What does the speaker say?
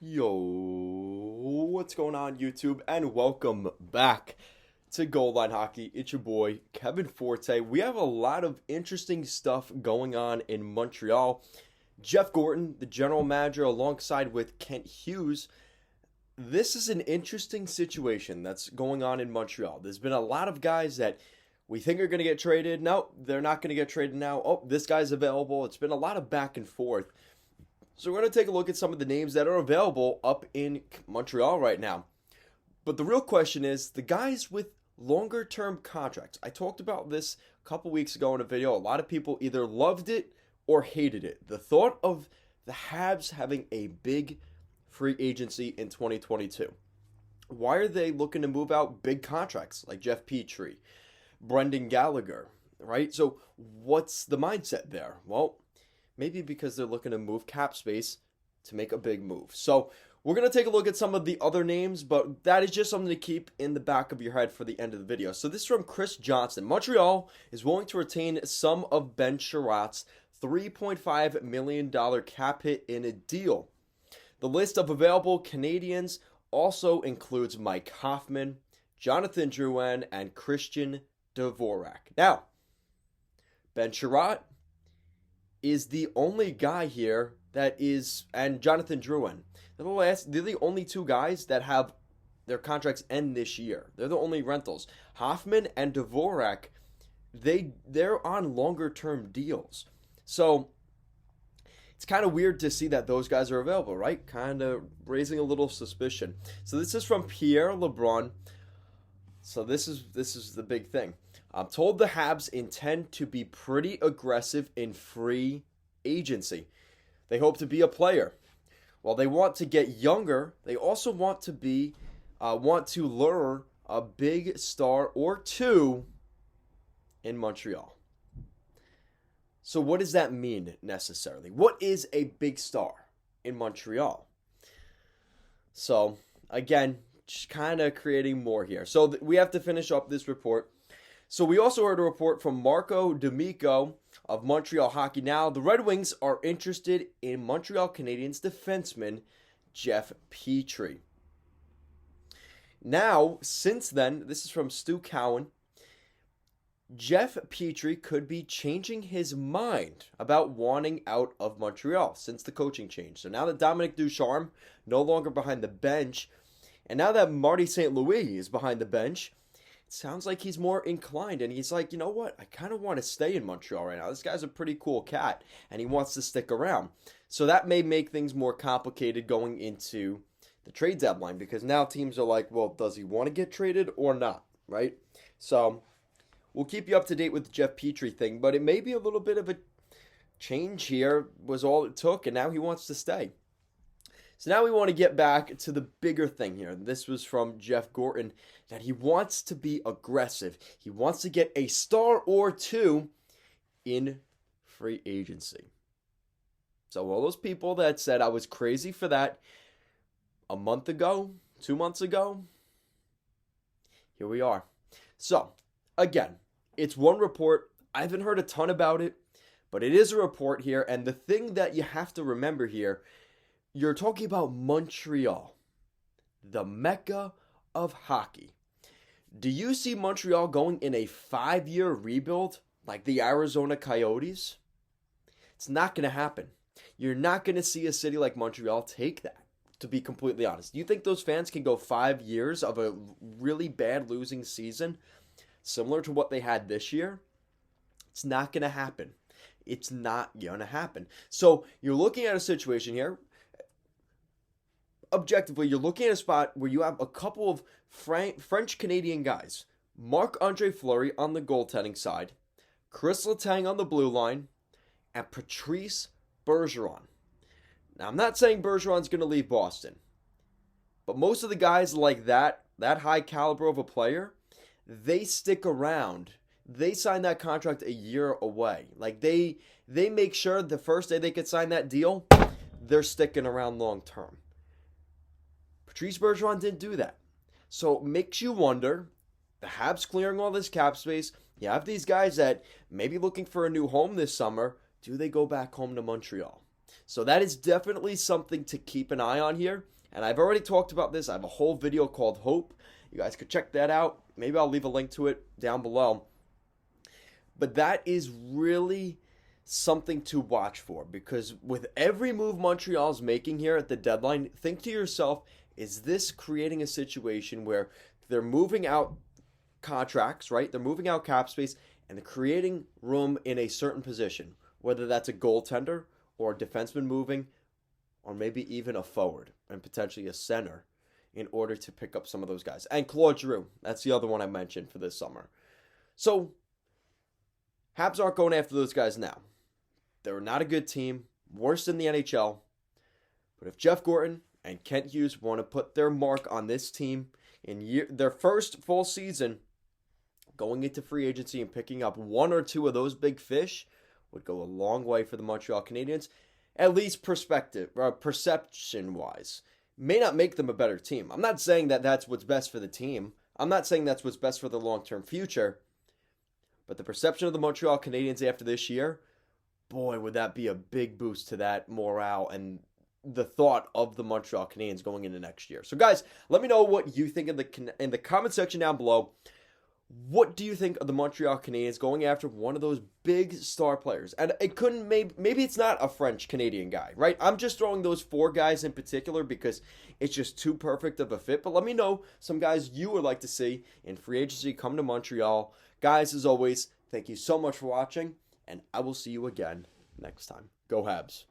Yo, what's going on, YouTube? And welcome back to Goal Line Hockey. It's your boy, Kevin Forte. We have a lot of interesting stuff going on in Montreal. Jeff Gorton, the general manager, alongside with Kent Hughes. This is an interesting situation that's going on in Montreal. There's been a lot of guys that we think are going to get traded. No, they're not going to get traded now. Oh, this guy's available. It's been a lot of back and forth. So we're going to take a look at some of the names that are available up in Montreal right now. But the real question is the guys with longer term contracts. I talked about this a couple weeks ago in a video. A lot of people either loved it or hated it. The thought of the Habs having a big free agency in 2022. Why are they looking to move out big contracts like Jeff Petrie, Brendan Gallagher, right? So what's the mindset there? Well, maybe because they're looking to move cap space to make a big move. So we're going to take a look at some of the other names, but that is just something to keep in the back of your head for the end of the video. So this is from Chris Johnson. Montreal is willing to retain some of Ben Sherratt's $3.5 million cap hit in a deal. The list of available Canadians also includes Mike Hoffman, Jonathan Drouin, and Christian Dvorak. Now, Ben Sherratt is the only guy here that is, and Jonathan Drouin. They're the only two guys that have their contracts end this year. They're the only rentals. Hoffman and Dvorak, they're on longer term deals. So it's kind of weird to see that those guys are available, right? Kind of raising a little suspicion. So this is from Pierre LeBrun. So this is the big thing. I'm told the Habs intend to be pretty aggressive in free agency. They hope to be a player. While they want to get younger, they also want to lure a big star or two in Montreal. So what does that mean necessarily? What is a big star in Montreal? So again, just kind of creating more here. So we have to finish up this report. So we also heard a report from Marco D'Amico of Montreal Hockey Now. The Red Wings are interested in Montreal Canadiens defenseman Jeff Petrie. Now, since then, this is from Stu Cowan, Jeff Petrie could be changing his mind about wanting out of Montreal since the coaching change. So now that Dominic Ducharme no longer behind the bench, and now that Marty St. Louis is behind the bench, it sounds like he's more inclined, and he's like, you know what? I kind of want to stay in Montreal right now. This guy's a pretty cool cat, and he wants to stick around. So that may make things more complicated going into the trade deadline, because now teams are like, well, does he want to get traded or not, right? So we'll keep you up to date with the Jeff Petrie thing, but it may be a little bit of a change here was all it took, and now he wants to stay. So now we want to get back to the bigger thing here. This was from Jeff Gorton, that he wants to be aggressive. He wants to get a star or two in free agency. So all those people that said I was crazy for that a month ago, 2 months ago, here we are. So again, it's one report. I haven't heard a ton about it, but it is a report here. And the thing that you have to remember here, you're talking about Montreal, the mecca of hockey. Do you see Montreal going in a 5-year rebuild like the Arizona Coyotes? It's not going to happen. You're not going to see a city like Montreal take that, to be completely honest. Do you think those fans can go 5 years of a really bad losing season similar to what they had this year? It's not going to happen. It's not going to happen. So you're looking at a situation here. Objectively, you're looking at a spot where you have a couple of French-Canadian guys. Marc-Andre Fleury on the goaltending side, Chris Letang on the blue line, and Patrice Bergeron. Now, I'm not saying Bergeron's going to leave Boston, but most of the guys like that high caliber of a player, they stick around. They sign that contract a year away. Like they make sure the first day they could sign that deal, they're sticking around long term. Patrice Bergeron didn't do that. So it makes you wonder, the Habs clearing all this cap space, you have these guys that may be looking for a new home this summer. Do they go back home to Montreal? So that is definitely something to keep an eye on here. And I've already talked about this. I have a whole video called Hope. You guys could check that out. Maybe I'll leave a link to it down below. But that is really something to watch for, because with every move Montreal's making here at the deadline, think to yourself, is this creating a situation where they're moving out contracts, right? They're moving out cap space and they're creating room in a certain position, whether that's a goaltender or a defenseman moving, or maybe even a forward and potentially a center, in order to pick up some of those guys. And Claude Giroux, that's the other one I mentioned for this summer. So Habs aren't going after those guys now. They're not a good team, worse than the NHL. But if Jeff Gorton and Kent Hughes want to put their mark on this team in their first full season, going into free agency and picking up one or two of those big fish would go a long way for the Montreal Canadiens, at least perception-wise. May not make them a better team. I'm not saying that that's what's best for the team. I'm not saying that's what's best for the long-term future. But the perception of the Montreal Canadiens after this year, boy, would that be a big boost to that morale and the thought of the Montreal Canadiens going into next year. So guys, let me know what you think in the comment section down below. What do you think of the Montreal Canadiens going after one of those big star players? And it couldn't, maybe it's not a French-Canadian guy, right? I'm just throwing those 4 guys in particular because it's just too perfect of a fit. But let me know some guys you would like to see in free agency come to Montreal. Guys, as always, thank you so much for watching, and I will see you again next time. Go Habs.